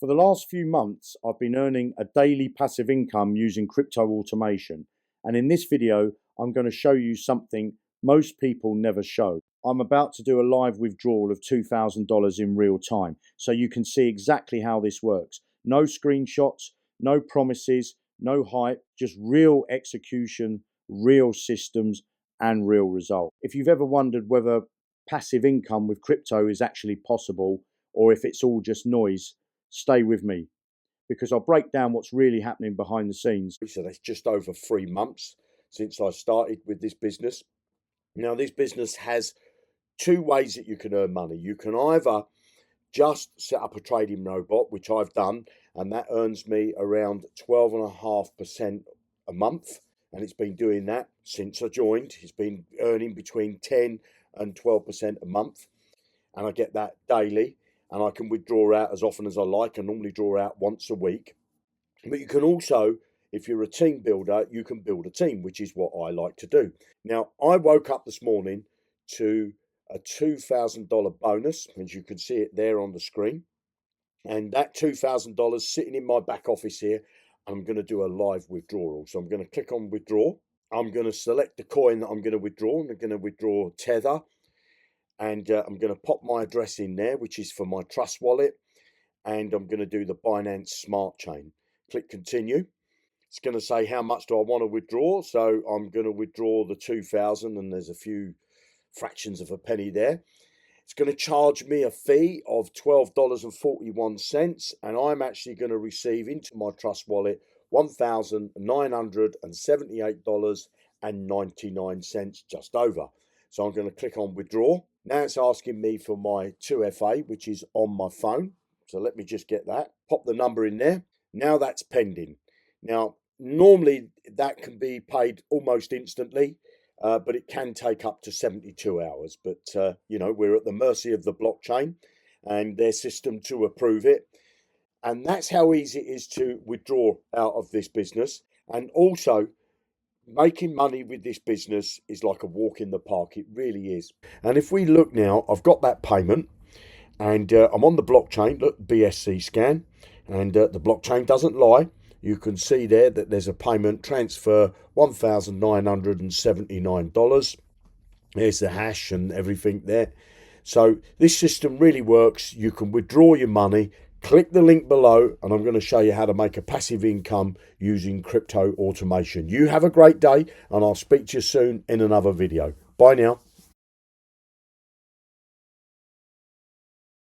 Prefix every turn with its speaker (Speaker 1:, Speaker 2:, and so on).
Speaker 1: For the last few months, I've been earning a daily passive income using crypto automation. And in this video, I'm going to show you something most people never show. I'm about to do a live withdrawal of $2,000 in real time, so you can see exactly how this works. No screenshots, no promises, no hype, just real execution, real systems, and real result. If you've ever wondered whether passive income with crypto is actually possible, or if it's all just noise, stay with me, because I'll break down what's really happening behind the scenes.
Speaker 2: So that's just over 3 months since I started with this business. Now, this business has two ways that you can earn money. You can either just set up a trading robot, which I've done, and that earns me around 12.5% a month. And it's been doing that since I joined. It's been earning between 10 and 12% a month. And I get that daily. And I can withdraw out as often as I like. I normally draw out once a week. But you can also, if you're a team builder, you can build a team, which is what I like to do. Now, I woke up this morning to a $2,000 bonus, as you can see it there on the screen. And that $2,000 sitting in my back office here, I'm going to do a live withdrawal. So I'm going to click on withdraw. I'm going to select the coin that I'm going to withdraw. I'm going to withdraw Tether. And I'm going to pop my address in there, which is for my Trust wallet. And I'm going to do the Binance Smart Chain. Click continue. It's going to say how much do I want to withdraw. So I'm going to withdraw the 2,000, and there's a few fractions of a penny there. It's going to charge me a fee of $12.41, and I'm actually going to receive into my Trust wallet $1,978.99, just over. So I'm going to click on withdraw. Now it's asking me for my 2FA, which is on my phone. So let me just get that. Pop the number in there. Now that's pending. Now, normally that can be paid almost instantly, but it can take up to 72 hours. But, we're at the mercy of the blockchain and their system to approve it. And that's how easy it is to withdraw out of this business. And also, making money with this business is like a walk in the park. It really is. And if we look now, I've got that payment and I'm on the blockchain. Look, BSC scan, and the blockchain doesn't lie. You can see there that there's a payment transfer, $1,979. There's the hash and everything there. So this system really works. You can withdraw your money. Click the link below and I'm going to show you how to make a passive income using crypto automation. You have a great day and I'll speak to you soon in another video. Bye now.